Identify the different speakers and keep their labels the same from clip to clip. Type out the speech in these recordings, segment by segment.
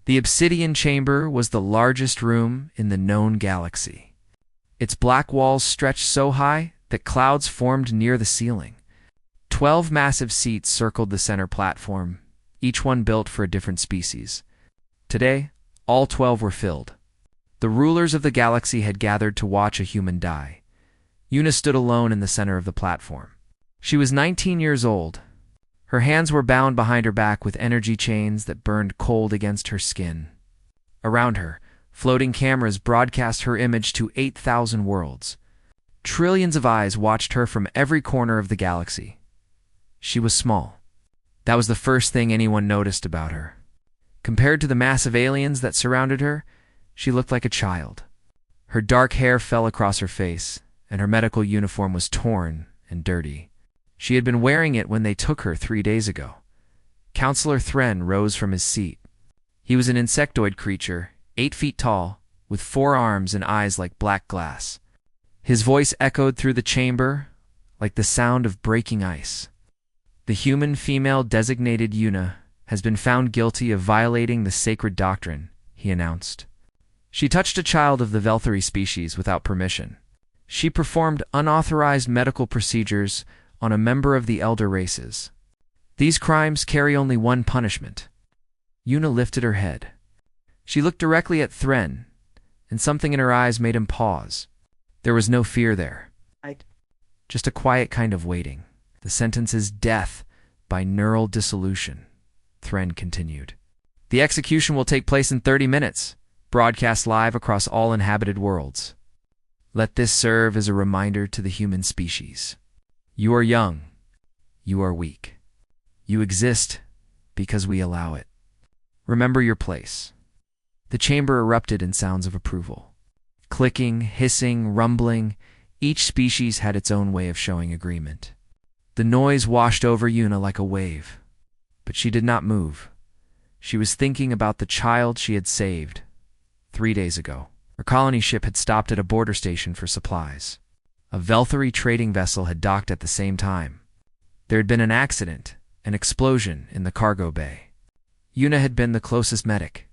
Speaker 1: The obsidian chamber was the largest room in the known galaxy. Its black walls stretched so high that clouds formed near the ceiling. 12 massive seats circled the center platform, each one built for a different species. Today, all 12 were filled. The rulers of the galaxy had gathered to watch a human die. Una stood alone in the center of the platform. She was 19 years old. Her hands were bound behind her back with energy chains that burned cold against her skin. Around her, floating cameras broadcast her image to 8,000 worlds. Trillions of eyes watched her from every corner of the galaxy. She was small. That was the first thing anyone noticed about her. Compared to the massive aliens that surrounded her, she looked like a child. Her dark hair fell across her face, and her medical uniform was torn and dirty. She had been wearing it when they took her 3 days ago. Counselor Thren rose from his seat. He was an insectoid creature, 8 feet tall, with 4 arms and eyes like black glass. His voice echoed through the chamber like the sound of breaking ice. The human female designated Una has been found guilty of violating the sacred doctrine, he announced. She touched a child of the Velthari species without permission. She performed unauthorized medical procedures on a member of the elder races. These crimes carry only one punishment. Una lifted her head. She looked directly at Thren, and something in her eyes made him pause. There was no fear there. Just a quiet kind of waiting. The sentence is death by neural dissolution, Thren continued. The execution will take place in 30 minutes, broadcast live across all inhabited worlds. Let this serve as a reminder to the human species. You are young. You are weak. You exist because we allow it. Remember your place. The chamber erupted in sounds of approval. Clicking, hissing, rumbling, each species had its own way of showing agreement. The noise washed over Una like a wave, but she did not move. She was thinking about the child she had saved 3 days ago. Her colony ship had stopped at a border station for supplies. A Velthari trading vessel had docked at the same time. There had been an accident, an explosion in the cargo bay. Una had been the closest medic.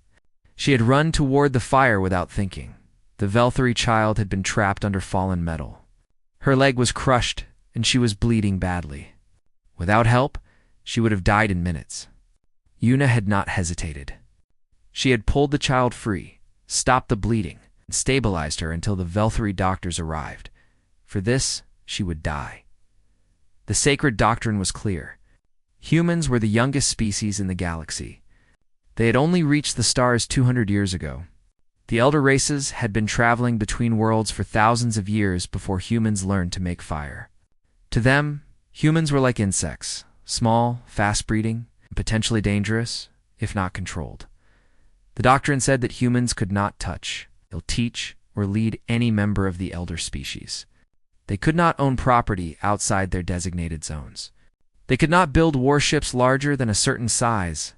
Speaker 1: She had run toward the fire without thinking. The Velthari child had been trapped under fallen metal. Her leg was crushed, and she was bleeding badly. Without help, she would have died in minutes. Una had not hesitated. She had pulled the child free, stopped the bleeding, and stabilized her until the Velthari doctors arrived. For this, she would die. The sacred doctrine was clear. Humans were the youngest species in the galaxy. They had only reached the stars 200 years ago. The elder races had been traveling between worlds for thousands of years before humans learned to make fire. To them, humans were like insects, small, fast-breeding, and potentially dangerous, if not controlled. The doctrine said that humans could not touch, teach, or lead any member of the elder species. They could not own property outside their designated zones. They could not build warships larger than a certain size.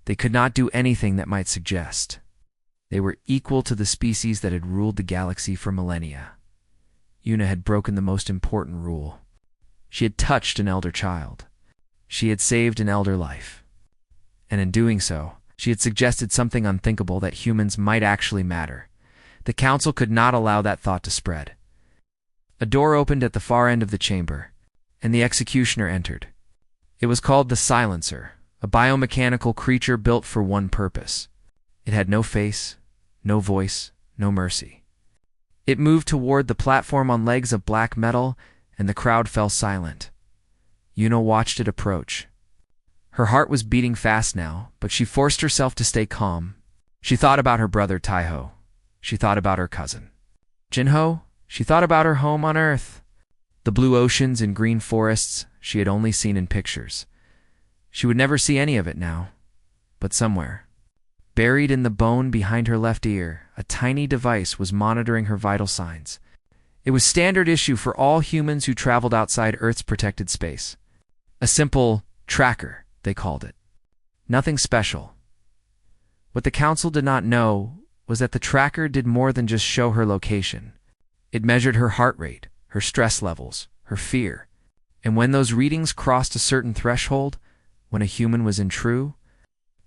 Speaker 1: They could not do anything that might suggest. They were equal to the species that had ruled the galaxy for millennia. Una had broken the most important rule. She had touched an elder child. She had saved an elder life. And in doing so, she had suggested something unthinkable, that humans might actually matter. The council could not allow that thought to spread. A door opened at the far end of the chamber, and the executioner entered. It was called the Silencer, a biomechanical creature built for one purpose. It had no face, no voice, no mercy. It moved toward the platform on legs of black metal, and the crowd fell silent. Una watched it approach. Her heart was beating fast now, but she forced herself to stay calm. She thought about her brother Taiho. She thought about her cousin Jinho. She thought about her home on Earth. The blue oceans and green forests she had only seen in pictures. She would never see any of it now. But somewhere, buried in the bone behind her left ear, a tiny device was monitoring her vital signs. It was standard issue for all humans who traveled outside Earth's protected space. A simple tracker, they called it. Nothing special. What the council did not know was that the tracker did more than just show her location. It measured her heart rate, her stress levels, her fear. And when those readings crossed a certain threshold, when a human was in true,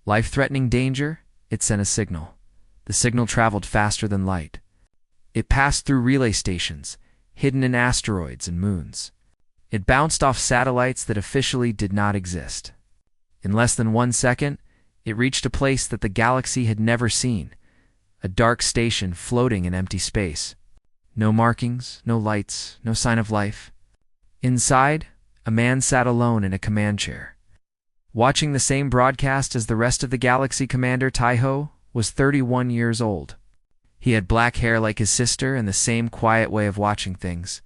Speaker 1: life-threatening danger, It sent a signal. The signal traveled faster than light. It passed through relay stations, hidden in asteroids and moons. It bounced off satellites that officially did not exist. In less than 1 second, it reached a place that the galaxy had never seen, a dark station floating in empty space. No markings, no lights, no sign of life. Inside, a man sat alone in a command chair. Watching the same broadcast as the rest of the galaxy, Commander Taiho was 31 years old. He had black hair like his sister and the same quiet way of watching things.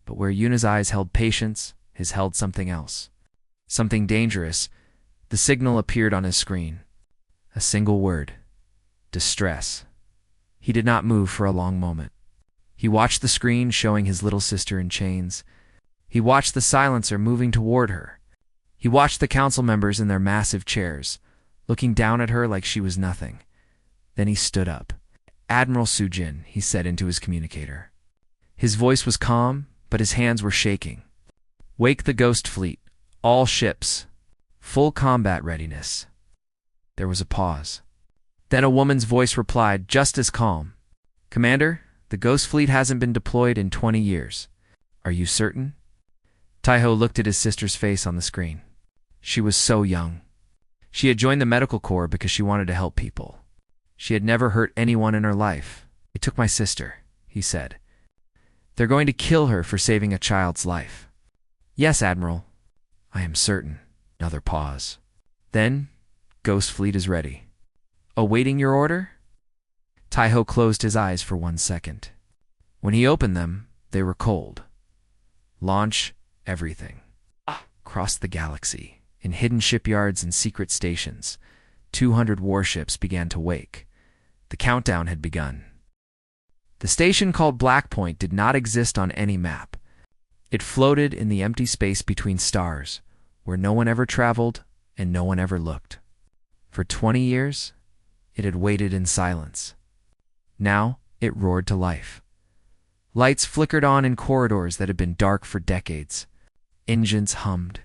Speaker 1: But where Yuna's eyes held patience, his held something else. Something dangerous. The signal appeared on his screen. A single word. Distress. He did not move for a long moment. He watched the screen showing his little sister in chains. He watched the silencer moving toward her. He watched the council members in their massive chairs, looking down at her like she was nothing. Then he stood up. "Admiral Sujin," he said into his communicator. His voice was calm, but his hands were shaking. "Wake the Ghost Fleet. All ships. Full combat readiness." There was a pause. Then a woman's voice replied, just as calm. "Commander, the Ghost Fleet hasn't been deployed in 20 years. Are you certain?" Taiho looked at his sister's face on the screen. She was so young. She had joined the medical corps because she wanted to help people. She had never hurt anyone in her life. "They took my sister," he said. "They're going to kill her for saving a child's life." "Yes, Admiral. I am certain." Another pause. Then, "Ghost Fleet is ready." "Awaiting your order?" Taiho closed his eyes for 1 second. When he opened them, they were cold. Launch everything. Across the galaxy, in hidden shipyards and secret stations, 200 warships began to wake. The countdown had begun. The station called Black Point did not exist on any map. It floated in the empty space between stars, where no one ever traveled and no one ever looked. For 20 years, it had waited in silence. Now, it roared to life. Lights flickered on in corridors that had been dark for decades. Engines hummed.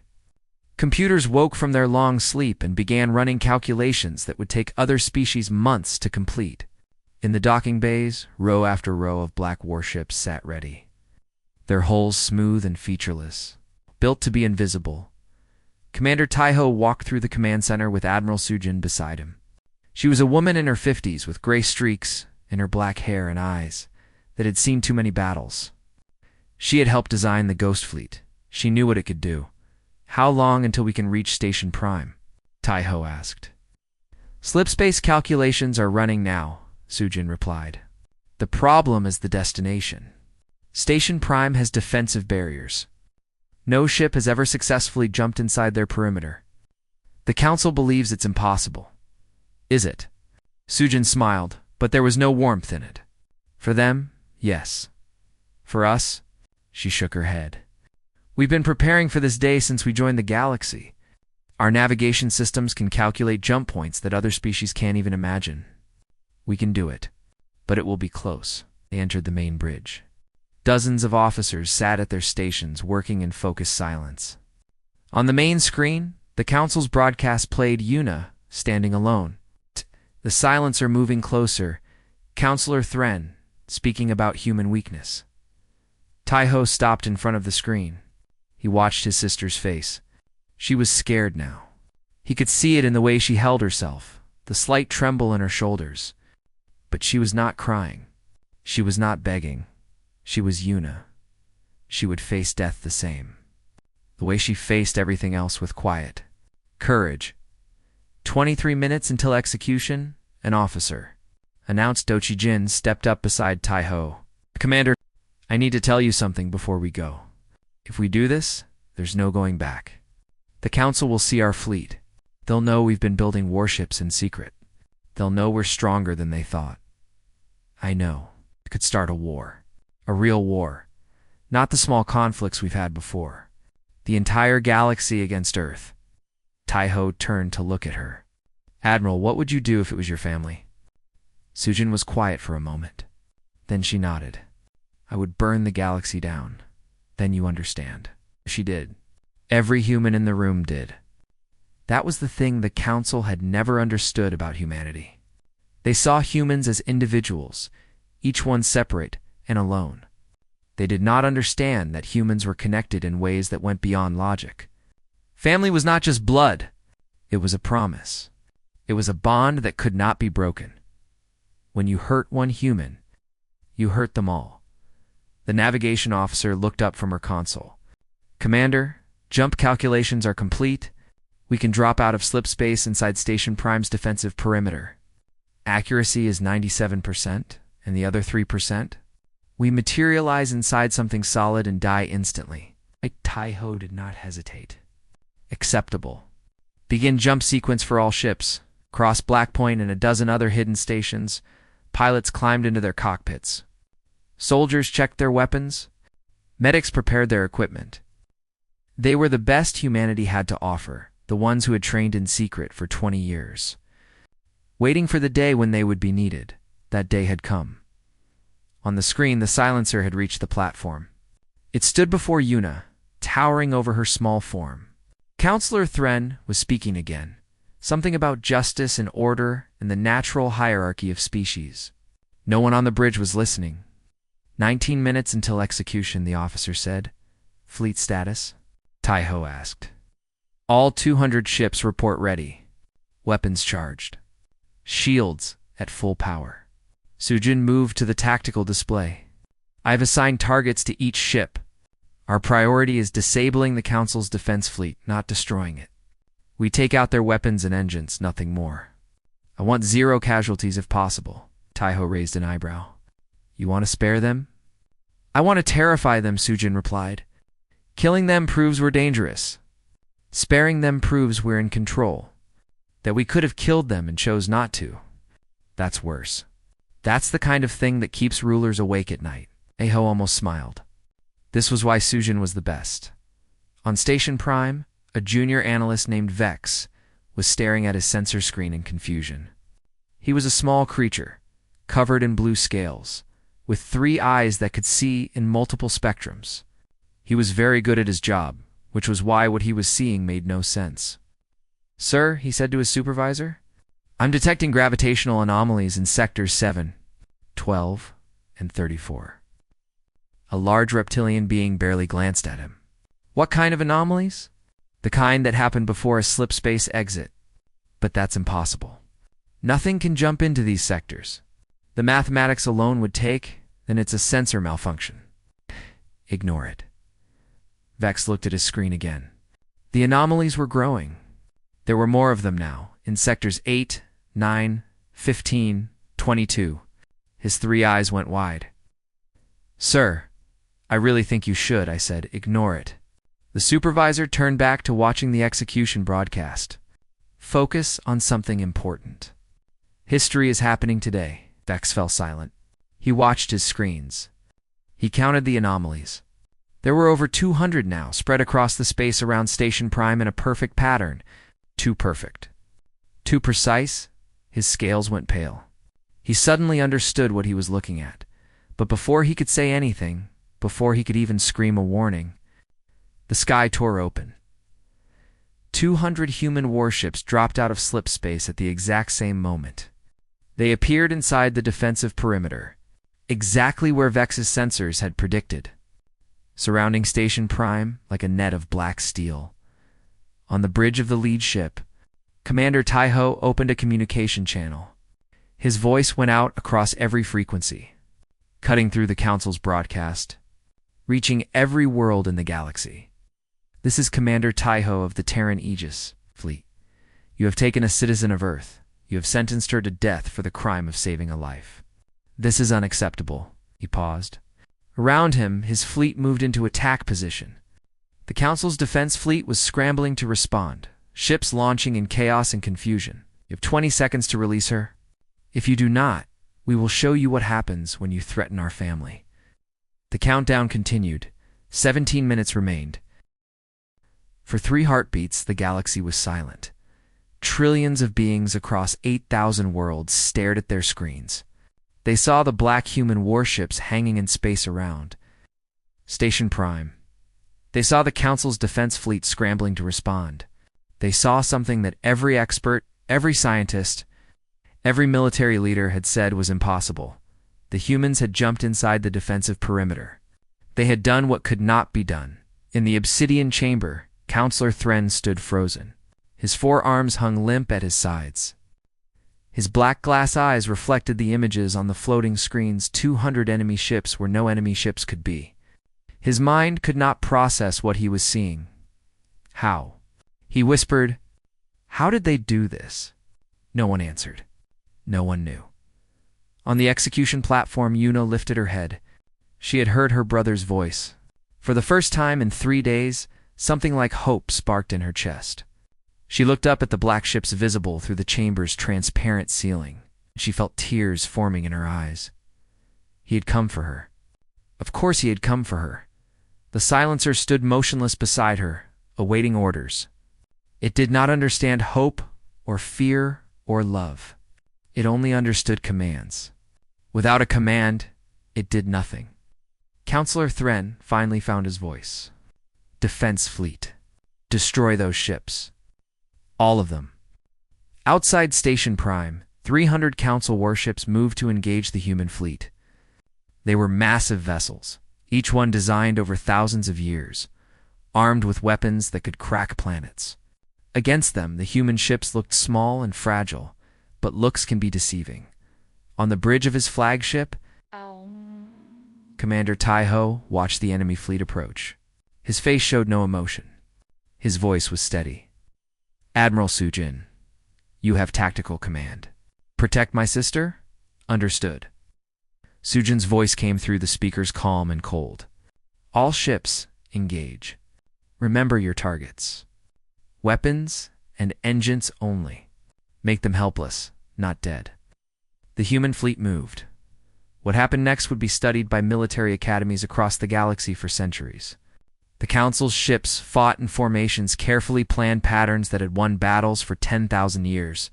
Speaker 1: Computers woke from their long sleep and began running calculations that would take other species months to complete. In the docking bays, row after row of black warships sat ready, their hulls smooth and featureless, built to be invisible. Commander Taiho walked through the command center with Admiral Sujin beside him. She was a woman in her 50s with gray streaks in her black hair and eyes that had seen too many battles. She had helped design the Ghost Fleet. She knew what it could do. "How long until we can reach Station Prime?" Taiho asked. "Slipspace calculations are running now," Sujin replied. "The problem is the destination. Station Prime has defensive barriers. No ship has ever successfully jumped inside their perimeter. The Council believes it's impossible." "Is it?" Sujin smiled, but there was no warmth in it. "For them, yes. For us," she shook her head. "We've been preparing for this day since we joined the galaxy. Our navigation systems can calculate jump points that other species can't even imagine. We can do it, but it will be close." They entered the main bridge. Dozens of officers sat at their stations working in focused silence. On the main screen, the Council's broadcast played Yuna standing alone. The silencer moving closer, Counselor Thren speaking about human weakness. Taiho stopped in front of the screen. He watched his sister's face. She was scared now. He could see it in the way she held herself, the slight tremble in her shoulders. But she was not crying. She was not begging. She was Yuna. She would face death the same. The way she faced everything else with quiet courage. 23 minutes until execution, an officer, announced Dochi Jin, stepped up beside Taiho. "Commander, I need to tell you something before we go. If we do this, there's no going back. The Council will see our fleet. They'll know we've been building warships in secret. They'll know we're stronger than they thought. I know. It could start a war. A real war. Not the small conflicts we've had before. The entire galaxy against Earth." Taiho turned to look at her. "Admiral, what would you do if it was your family?" Sujin was quiet for a moment. Then she nodded. "I would burn the galaxy down. Then you understand." She did. Every human in the room did. That was the thing the Council had never understood about humanity. They saw humans as individuals, each one separate and alone. They did not understand that humans were connected in ways that went beyond logic. Family was not just blood. It was a promise. It was a bond that could not be broken. When you hurt one human, you hurt them all. The navigation officer looked up from her console. Commander, jump calculations are complete. We can drop out of slip space inside Station Prime's defensive perimeter. Accuracy is 97%, and the other 3%. We materialize inside something solid and die instantly. Taiho did not hesitate. Acceptable. Begin jump sequence for all ships. Cross Blackpoint and a dozen other hidden stations. Pilots climbed into their cockpits. Soldiers checked their weapons. Medics prepared their equipment. They were the best humanity had to offer, the ones who had trained in secret for 20 years. Waiting for the day when they would be needed. That day had come. On the screen, the silencer had reached the platform. It stood before Yuna, towering over her small form. Counselor Thren was speaking again. Something about justice and order and the natural hierarchy of species. No one on the bridge was listening. 19 minutes until execution, the officer said. Fleet status? Taiho asked. All 200 ships report ready. Weapons charged. Shields at full power. Sujin moved to the tactical display. I've assigned targets to each ship. Our priority is disabling the Council's defense fleet, not destroying it. We take out their weapons and engines, nothing more. I want 0 casualties if possible. Taiho raised an eyebrow. You want to spare them? I want to terrify them, Sujin replied. Killing them proves we're dangerous. Sparing them proves we're in control. That we could have killed them and chose not to. That's worse. That's the kind of thing that keeps rulers awake at night. Aho almost smiled. This was why Sujin was the best. On Station Prime, a junior analyst named Vex was staring at his sensor screen in confusion. He was a small creature, covered in blue scales, with 3 eyes that could see in multiple spectrums. He was very good at his job, which was why what he was seeing made no sense. Sir, he said to his supervisor, I'm detecting gravitational anomalies in sectors 7, 12, and 34. A large reptilian being barely glanced at him. What kind of anomalies? The kind that happened before a slip space exit. But that's impossible. Nothing can jump into these sectors. The mathematics alone would take, then it's a sensor malfunction. Ignore it. Vex looked at his screen again. The anomalies were growing. There were more of them now, in sectors 8, 9, 15, 22. His 3 eyes went wide. Sir, I really think you should, I said. Ignore it. The supervisor turned back to watching the execution broadcast. Focus on something important. History is happening today. Vex fell silent. He watched his screens. He counted the anomalies. There were over 200 now, spread across the space around Station Prime in a perfect pattern. Too perfect. Too precise. His scales went pale. He suddenly understood what he was looking at. But before he could say anything, before he could even scream a warning, the sky tore open. 200 human warships dropped out of slip space at the exact same moment. They appeared inside the defensive perimeter, exactly where Vex's sensors had predicted, surrounding Station Prime like a net of black steel. On the bridge of the lead ship, Commander Taiho opened a communication channel. His voice went out across every frequency, cutting through the Council's broadcast, reaching every world in the galaxy. This is Commander Taiho of the Terran Aegis fleet. You have taken a citizen of Earth. You have sentenced her to death for the crime of saving a life. This is unacceptable. He paused. Around him, his fleet moved into attack position. The Council's defense fleet was scrambling to respond, ships launching in chaos and confusion. You have 20 seconds to release her. If you do not, we will show you what happens when you threaten our family. The countdown continued. 17 minutes remained. For 3 heartbeats, the galaxy was silent. Trillions of beings across 8,000 worlds stared at their screens. They saw the black human warships hanging in space around Station Prime. They saw the Council's defense fleet scrambling to respond. They saw something that every expert, every scientist, Every military leader had said was impossible. The humans had jumped inside the defensive perimeter. They had done what could not be done. In the obsidian chamber, Counselor Thren stood frozen. His forearms hung limp at his sides. His black glass eyes reflected the images on the floating screens, 200 enemy ships where no enemy ships could be. His mind could not process what he was seeing. How? He whispered, "How did they do this?" No one answered. No one knew. On the execution platform, Yuna lifted her head. She had heard her brother's voice. For the first time in 3 days, something like hope sparked in her chest. She looked up at the black ships visible through the chamber's transparent ceiling. She felt tears forming in her eyes. He had come for her. Of course he had come for her. The silencer stood motionless beside her, awaiting orders. It did not understand hope or fear or love. It only understood commands. Without a command, it did nothing. Counselor Thren finally found his voice. Defense fleet. Destroy those ships. All of them. Outside Station Prime, 300 Council warships moved to engage the human fleet. They were massive vessels, each one designed over thousands of years, armed with weapons that could crack planets. Against them, the human ships looked small and fragile, but looks can be deceiving. On the bridge of his flagship, Commander Tai-Ho watched the enemy fleet approach. His face showed no emotion. His voice was steady. "Admiral Sujin, you have tactical command. Protect my sister? Understood." Sujin's voice came through the speakers calm and cold. "All ships, engage. Remember your targets. Weapons and engines only. Make them helpless, not dead." The human fleet moved. What happened next would be studied by military academies across the galaxy for centuries. The Council's ships fought in formations, carefully planned patterns that had won battles for 10,000 years.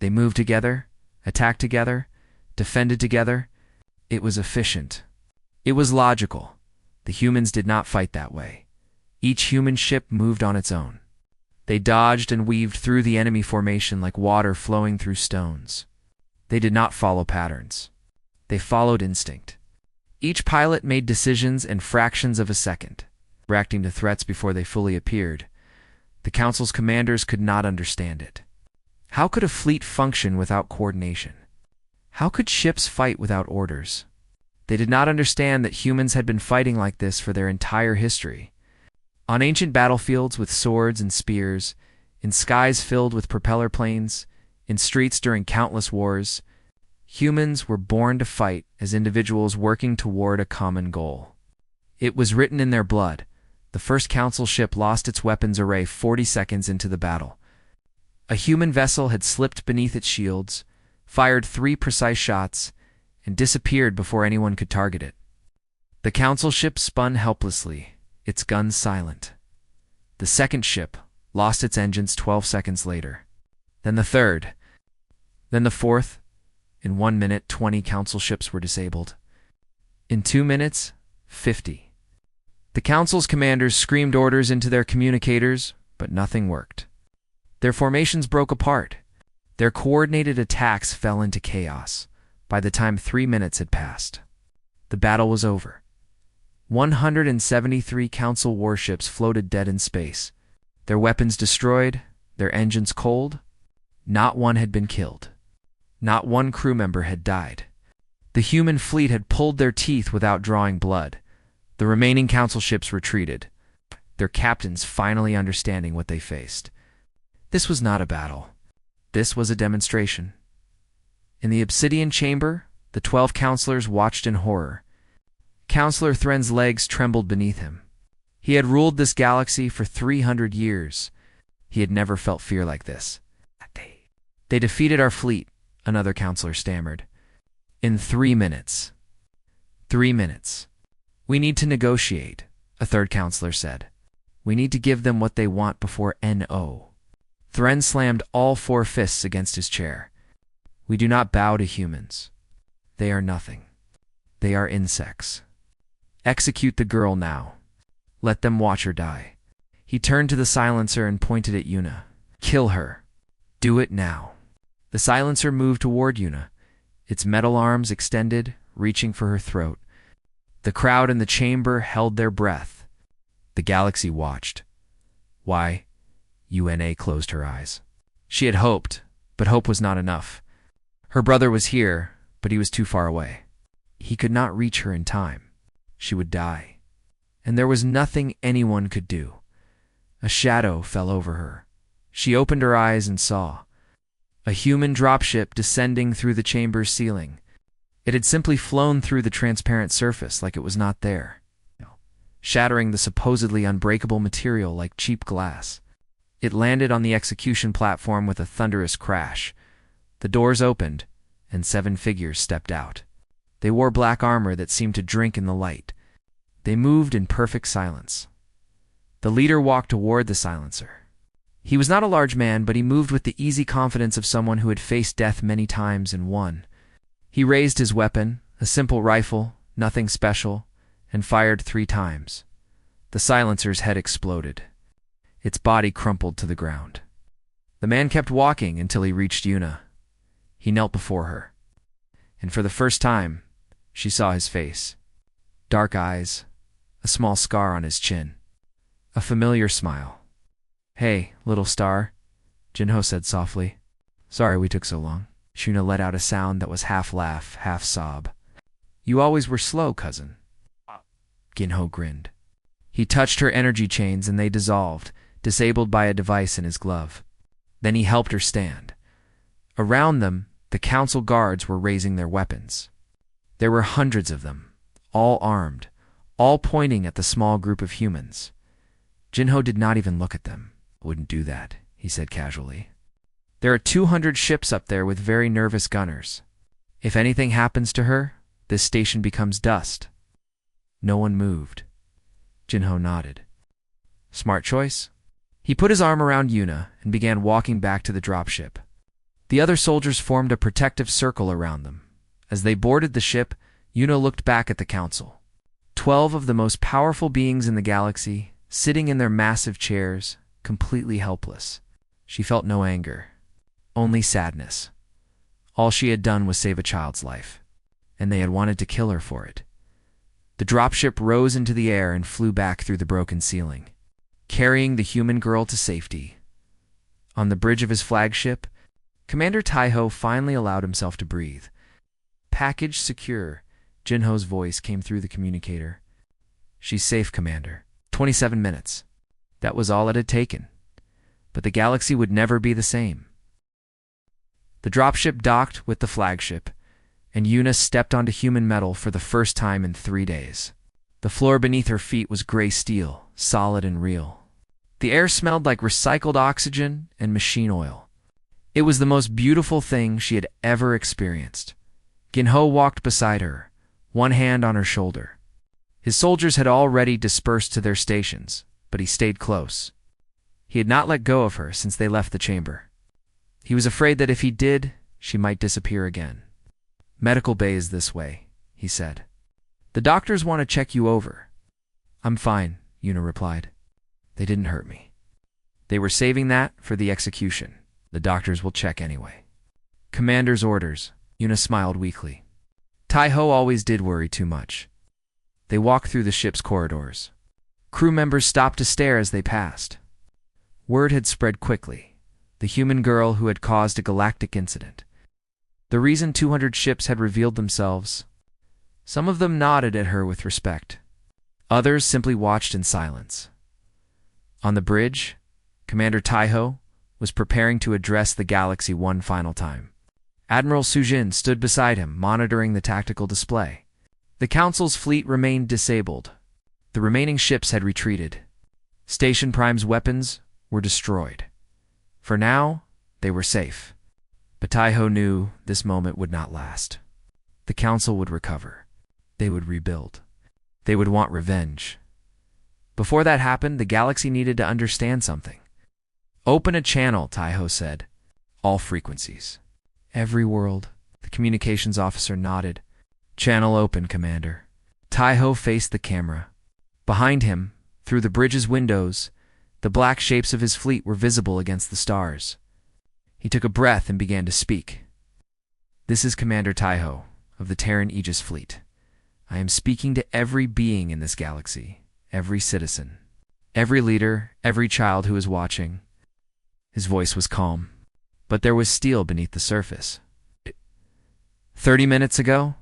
Speaker 1: They moved together, attacked together, defended together. It was efficient. It was logical. The humans did not fight that way. Each human ship moved on its own. They dodged and weaved through the enemy formation like water flowing through stones. They did not follow patterns. They followed instinct. Each pilot made decisions in fractions of a second, reacting to threats before they fully appeared. The Council's commanders could not understand it. How could a fleet function without coordination? How could ships fight without orders? They did not understand that humans had been fighting like this for their entire history. On ancient battlefields with swords and spears, in skies filled with propeller planes, in streets during countless wars, humans were born to fight as individuals working toward a common goal. It was written in their blood. The first Council ship lost its weapons array 40 seconds into the battle. A human vessel had slipped beneath its shields, fired 3 precise shots, and disappeared before anyone could target it. The Council ship spun helplessly, its guns silent. The second ship lost its engines 12 seconds later. Then the third. Then the fourth. In 1 minute, 20 Council ships were disabled. In 2 minutes, 50. The Council's commanders screamed orders into their communicators, but nothing worked. Their formations broke apart. Their coordinated attacks fell into chaos. By the time 3 minutes had passed, the battle was over. 173 Council warships floated dead in space, their weapons destroyed, their engines cold. Not one had been killed. Not one crew member had died. The human fleet had pulled their teeth without drawing blood. The remaining Council ships retreated, their captains finally understanding what they faced. This was not a battle. This was a demonstration. In the obsidian chamber, the 12 counselors watched in horror. Counselor Thren's legs trembled beneath him. He had ruled this galaxy for 300 years. He had never felt fear like this. "They defeated our fleet," another counselor stammered. "In 3 minutes. 3 minutes. We need to negotiate," a third counselor said. "We need to give them what they want before NO." Thren slammed all 4 fists against his chair. "We do not bow to humans. They are nothing. They are insects. Execute the girl now. Let them watch her die." He turned to the silencer and pointed at Yuna. "Kill her. Do it now." The silencer moved toward Yuna, its metal arms extended, reaching for her throat. The crowd in the chamber held their breath. The galaxy watched. Why? Una closed her eyes. She had hoped, but hope was not enough. Her brother was here, but he was too far away. He could not reach her in time. She would die. And there was nothing anyone could do. A shadow fell over her. She opened her eyes and saw a human dropship descending through the chamber's ceiling. It had simply flown through the transparent surface like it was not there, shattering the supposedly unbreakable material like cheap glass. It landed on the execution platform with a thunderous crash. The doors opened, and 7 figures stepped out. They wore black armor that seemed to drink in the light. They moved in perfect silence. The leader walked toward the silencer. He was not a large man, but he moved with the easy confidence of someone who had faced death many times and won. He raised his weapon, a simple rifle, nothing special, and fired 3 times. The silencer's head exploded. Its body crumpled to the ground. The man kept walking until he reached Yuna. He knelt before her, and for the first time, she saw his face. Dark eyes, a small scar on his chin, a familiar smile. "Hey, little star," Jinho said softly. "Sorry we took so long." Yuna let out a sound that was half laugh, half sob. "You always were slow, cousin." Jinho grinned. He touched her energy chains and they dissolved, disabled by a device in his glove. Then he helped her stand. Around them, the council guards were raising their weapons. There were hundreds of them, all armed, all pointing at the small group of humans. Jinho did not even look at them. "Wouldn't do that," he said casually. "There are 200 ships up there with very nervous gunners. If anything happens to her, this station becomes dust." No one moved. Jinho nodded. "Smart choice." He put his arm around Yuna and began walking back to the dropship. The other soldiers formed a protective circle around them. As they boarded the ship, Yuna looked back at the council. 12 of the most powerful beings in the galaxy, sitting in their massive chairs, completely helpless. She felt no anger, only sadness. All she had done was save a child's life, and they had wanted to kill her for it. The dropship rose into the air and flew back through the broken ceiling, carrying the human girl to safety. On the bridge of his flagship, Commander Taiho finally allowed himself to breathe. "Package secure," Jinho's voice came through the communicator. "She's safe, Commander." 27 minutes. That was all it had taken. But the galaxy would never be the same. The dropship docked with the flagship, and Yuna stepped onto human metal for the first time in 3 days. The floor beneath her feet was gray steel, solid and real. The air smelled like recycled oxygen and machine oil. It was the most beautiful thing she had ever experienced. Jinho walked beside her, one hand on her shoulder. His soldiers had already dispersed to their stations, but he stayed close. He had not let go of her since they left the chamber. He was afraid that if he did, she might disappear again. "Medical bay is this way," he said. "The doctors want to check you over." "I'm fine," Yuna replied. "They didn't hurt me. They were saving that for the execution. The doctors will check anyway." "Commander's orders," Yuna smiled weakly. Taiho always did worry too much. They walked through the ship's corridors. Crew members stopped to stare as they passed. Word had spread quickly. The human girl who had caused a galactic incident. The reason 200 ships had revealed themselves. Some of them nodded at her with respect. Others simply watched in silence. On the bridge, Commander Taiho was preparing to address the galaxy one final time. Admiral Sujin stood beside him, monitoring the tactical display. The Council's fleet remained disabled. The remaining ships had retreated. Station Prime's weapons were destroyed. For now, they were safe. But Taiho knew this moment would not last. The Council would recover. They would rebuild. They would want revenge. Before that happened, the galaxy needed to understand something. "Open a channel," Taiho said. "All frequencies. Every world." The communications officer nodded. "Channel open, Commander." Taiho faced the camera. Behind him, through the bridge's windows, the black shapes of his fleet were visible against the stars. He took a breath and began to speak. "This is Commander Taiho of the Terran Aegis Fleet. I am speaking to every being in this galaxy, every citizen, every leader, every child who is watching." His voice was calm, but there was steel beneath the surface. 30 minutes ago,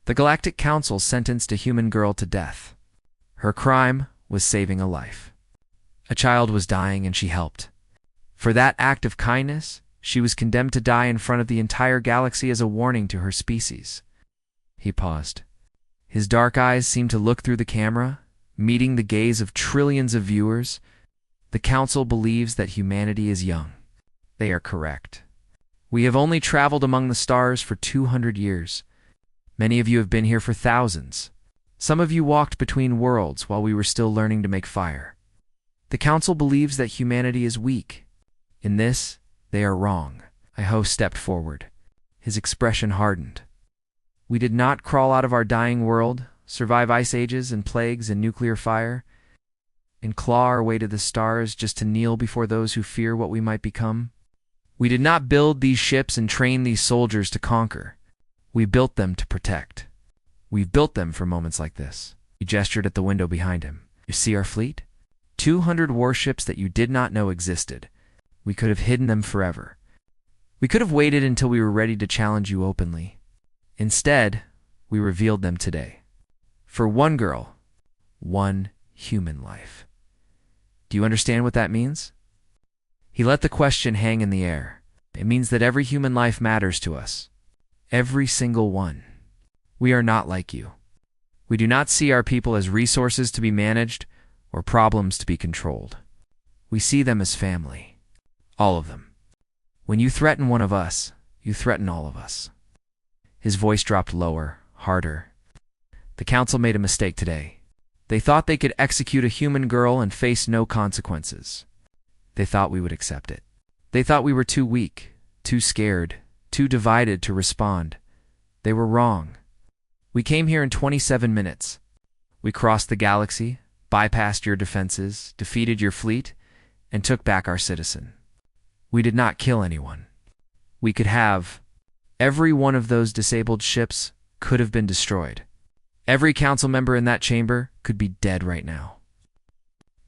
Speaker 1: the Galactic Council sentenced a human girl to death. Her crime was saving a life. A child was dying and she helped. For that act of kindness, she was condemned to die in front of the entire galaxy as a warning to her species. He paused. His dark eyes seemed to look through the camera, meeting the gaze of trillions of viewers. The Council believes that humanity is young. They are correct. We have only traveled among the stars for 200 years. Many of you have been here for thousands. Some of you walked between worlds while we were still learning to make fire. The Council believes that humanity is weak. In this, they are wrong. Taiho stepped forward. His expression hardened. We did not crawl out of our dying world, survive ice ages and plagues and nuclear fire, and claw our way to the stars just to kneel before those who fear what we might become. We did not build these ships and train these soldiers to conquer. We built them to protect. We've built them for moments like this. He gestured at the window behind him. You see our fleet? 200 warships that you did not know existed. We could have hidden them forever. We could have waited until we were ready to challenge you openly. Instead, we revealed them today. For one girl, one human life. Do you understand what that means? He let the question hang in the air. It means that every human life matters to us. Every single one. We are not like you. We do not see our people as resources to be managed or problems to be controlled. We see them as family. All of them. When you threaten one of us, you threaten all of us. His voice dropped lower, harder. The Council made a mistake today. They thought they could execute a human girl and face no consequences. They thought we would accept it. They thought we were too weak, too scared, too divided to respond. They were wrong. We came here in 27 minutes. We crossed the galaxy, bypassed your defenses, defeated your fleet, and took back our citizen. We did not kill anyone. We could have. Every one of those disabled ships could have been destroyed. Every council member in that chamber could be dead right now.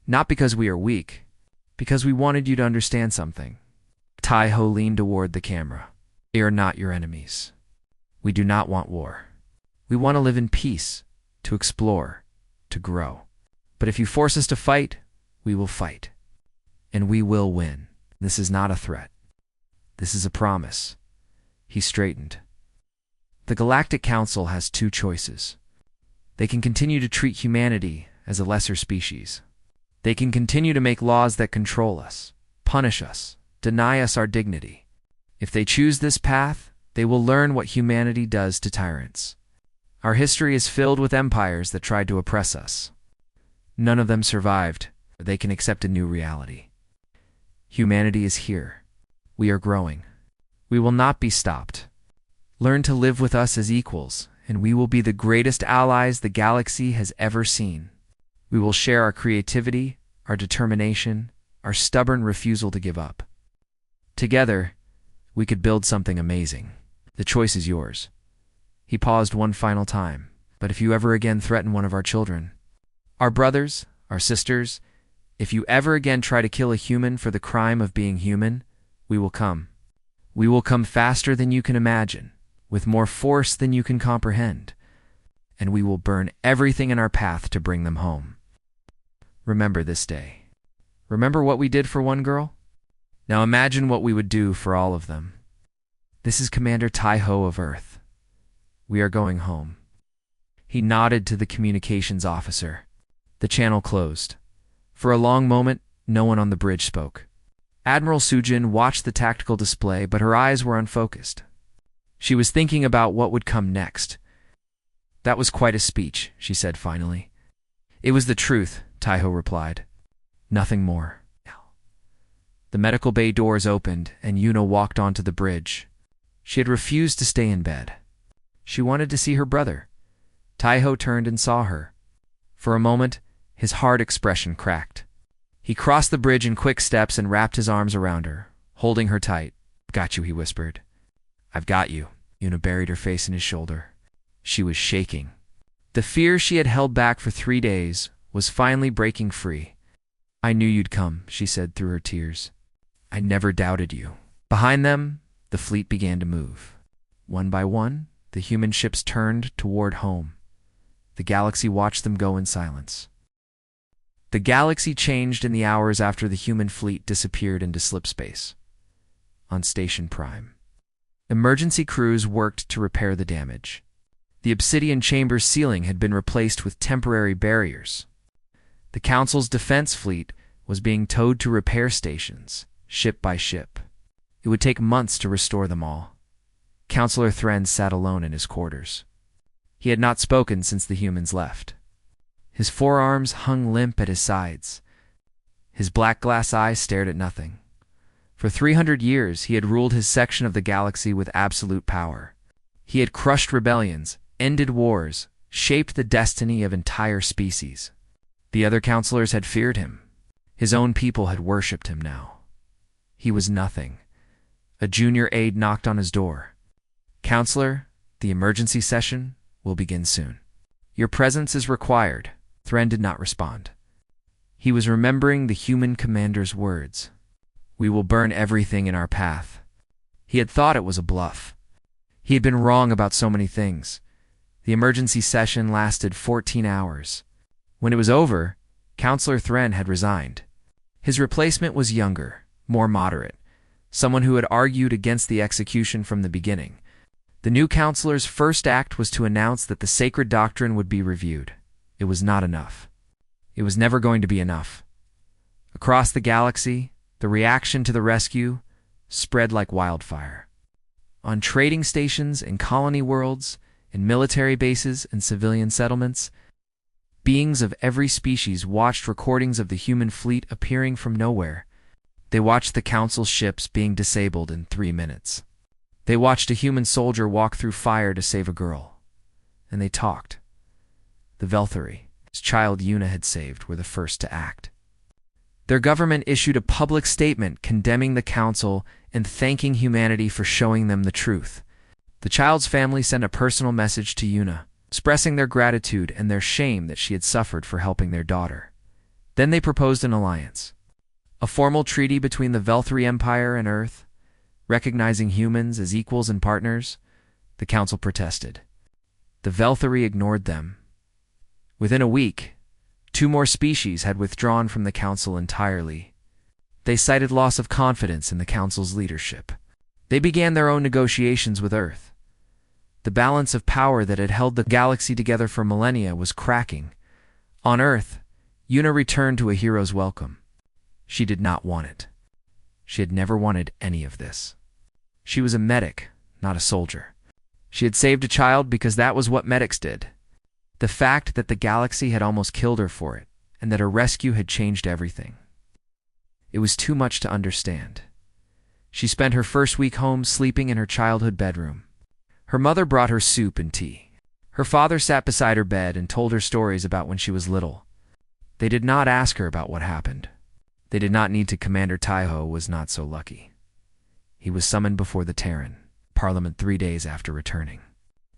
Speaker 1: Not because we are weak, because we wanted you to understand something. Taiho leaned toward the camera. We are not your enemies. We do not want war. We want to live in peace, to explore, to grow. But if you force us to fight, we will fight. And we will win. This is not a threat. This is a promise. He straightened. The Galactic Council has two choices. They can continue to treat humanity as a lesser species. They can continue to make laws that control us, punish us, deny us our dignity. If they choose this path, they will learn what humanity does to tyrants. Our history is filled with empires that tried to oppress us. None of them survived. They can accept a new reality. Humanity is here. We are growing. We will not be stopped. Learn to live with us as equals, and we will be the greatest allies the galaxy has ever seen. We will share our creativity, our determination, our stubborn refusal to give up. Together, we could build something amazing. The choice is yours. He paused one final time. But if you ever again threaten one of our children, our brothers, our sisters, if you ever again try to kill a human for the crime of being human, we will come. We will come faster than you can imagine, with more force than you can comprehend, and we will burn everything in our path to bring them home. Remember this day. Remember what we did for one girl? Now imagine what we would do for all of them. This is Commander Taiho of Earth. We are going home. He nodded to the communications officer. The channel closed. For a long moment, no one on the bridge spoke. Admiral Sujin watched the tactical display, but her eyes were unfocused. She was thinking about what would come next. That was quite a speech, she said finally. It was the truth, Taiho replied. Nothing more. The medical bay doors opened, and Yuna walked onto the bridge. She had refused to stay in bed. She wanted to see her brother. Taiho turned and saw her. For a moment, his hard expression cracked. He crossed the bridge in quick steps and wrapped his arms around her, holding her tight. Got you, he whispered. I've got you. Una buried her face in his shoulder. She was shaking. The fear she had held back for 3 days was finally breaking free. I knew you'd come, she said through her tears. I never doubted you. Behind them, the fleet began to move. One by one, the human ships turned toward home. The galaxy watched them go in silence. The galaxy changed in the hours after the human fleet disappeared into slipspace. On Station Prime, emergency crews worked to repair the damage. The obsidian chamber's ceiling had been replaced with temporary barriers. The Council's defense fleet was being towed to repair stations, ship by ship. It would take months to restore them all. Counselor Thren sat alone in his quarters. He had not spoken since the humans left. His forearms hung limp at his sides. His black glass eyes stared at nothing. For 300 years, he had ruled his section of the galaxy with absolute power. He had crushed rebellions, ended wars, shaped the destiny of entire species. The other counselors had feared him. His own people had worshipped him now. He was nothing. A junior aide knocked on his door. Counselor, the emergency session will begin soon. Your presence is required. Thren did not respond. He was remembering the human commander's words. We will burn everything in our path. He had thought it was a bluff. He had been wrong about so many things. The emergency session lasted 14 hours. When it was over, Counselor Thren had resigned. His replacement was younger, more moderate, someone who had argued against the execution from the beginning. The new counselor's first act was to announce that the sacred doctrine would be reviewed. It was not enough. It was never going to be enough. Across the galaxy, the reaction to the rescue spread like wildfire. On trading stations and colony worlds, in military bases and civilian settlements, beings of every species watched recordings of the human fleet appearing from nowhere. They watched the Council's ships being disabled in 3 minutes. They watched a human soldier walk through fire to save a girl. And they talked. The Velthari, his child Una had saved, were the first to act. Their government issued a public statement condemning the Council and thanking humanity for showing them the truth. The child's family sent a personal message to Una, expressing their gratitude and their shame that she had suffered for helping their daughter. Then they proposed an alliance. A formal treaty between the Velthari Empire and Earth, recognizing humans as equals and partners. The Council protested. The Velthari ignored them. Within a week, 2 more species had withdrawn from the Council entirely. They cited loss of confidence in the Council's leadership. They began their own negotiations with Earth. The balance of power that had held the galaxy together for millennia was cracking. On Earth, Una returned to a hero's welcome. She did not want it. She had never wanted any of this. She was a medic, not a soldier. She had saved a child because that was what medics did. The fact that the galaxy had almost killed her for it, and that her rescue had changed everything. It was too much to understand. She spent her first week home sleeping in her childhood bedroom. Her mother brought her soup and tea. Her father sat beside her bed and told her stories about when she was little. They did not ask her about what happened. They did not need to. Commander Taiho was not so lucky. He was summoned before the Terran Parliament 3 days after returning.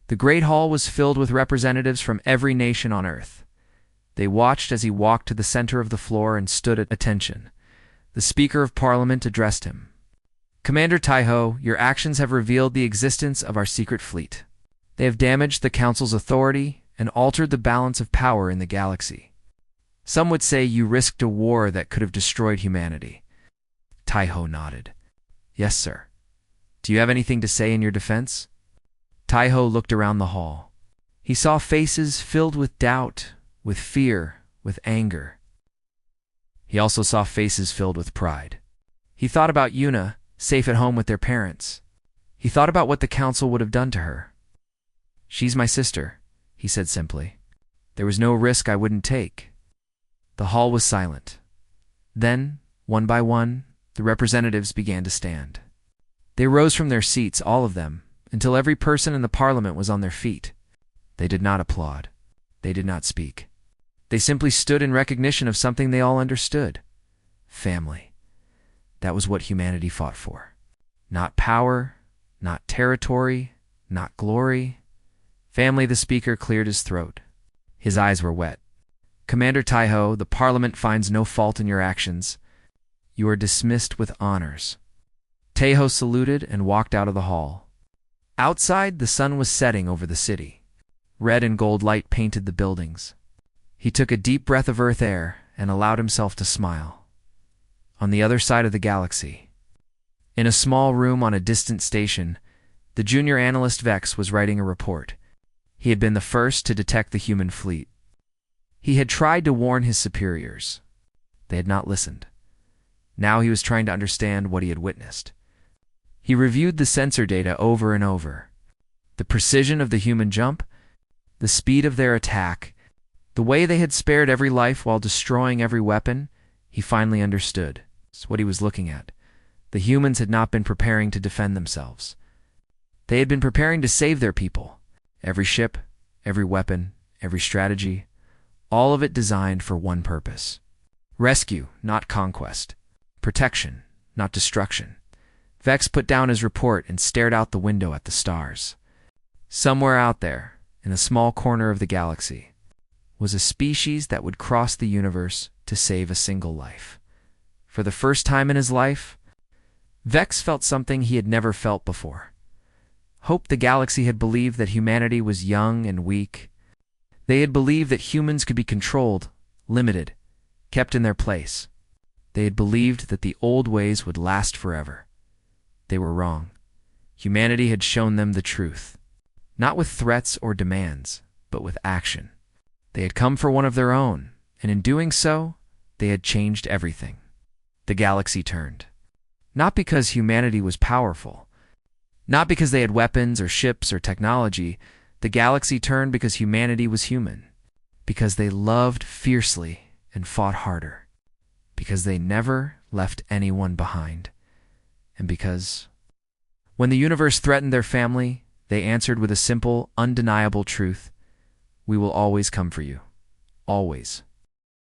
Speaker 1: The Great Hall was filled with representatives from every nation on Earth. They watched as he walked to the center of the floor and stood at attention. The Speaker of Parliament addressed him. Commander Taiho, your actions have revealed the existence of our secret fleet. They have damaged the Council's authority and altered the balance of power in the galaxy. Some would say you risked a war that could have destroyed humanity. Taiho nodded. Yes, sir. Do you have anything to say in your defense? Taiho looked around the hall. He saw faces filled with doubt, with fear, with anger. He also saw faces filled with pride. He thought about Una, safe at home with their parents. He thought about what the Council would have done to her. She's my sister, he said simply. There was no risk I wouldn't take. The hall was silent. Then, one by one, the representatives began to stand. They rose from their seats, all of them, until every person in the Parliament was on their feet. They did not applaud. They did not speak. They simply stood in recognition of something they all understood. Family. That was what humanity fought for. Not power, not territory, not glory. Family, the speaker cleared his throat. His eyes were wet. Commander Taiho, the Parliament finds no fault in your actions. You are dismissed with honors. Taiho saluted and walked out of the hall. Outside, the sun was setting over the city. Red and gold light painted the buildings. He took a deep breath of Earth air and allowed himself to smile. On the other side of the galaxy, in a small room on a distant station, the junior analyst Vex was writing a report. He had been the first to detect the human fleet. He had tried to warn his superiors. They had not listened. Now he was trying to understand what he had witnessed. He reviewed the sensor data over and over. The precision of the human jump, the speed of their attack, the way they had spared every life while destroying every weapon. He finally understood what he was looking at. The humans had not been preparing to defend themselves. They had been preparing to save their people. Every ship, every weapon, every strategy, all of it designed for one purpose. Rescue, not conquest. Protection, not destruction. Vex put down his report and stared out the window at the stars. Somewhere out there, in a small corner of the galaxy, was a species that would cross the universe to save a single life. For the first time in his life, Vex felt something he had never felt before. Hope. The galaxy had believed that humanity was young and weak. They had believed that humans could be controlled, limited, kept in their place. They had believed that the old ways would last forever. They were wrong. Humanity had shown them the truth, not with threats or demands, but with action. They had come for one of their own, and in doing so, they had changed everything. The galaxy turned. Not because humanity was powerful, not because they had weapons or ships or technology. The galaxy turned because humanity was human, because they loved fiercely and fought harder, because they never left anyone behind, and because when the universe threatened their family, they answered with a simple, undeniable truth: we will always come for you. Always.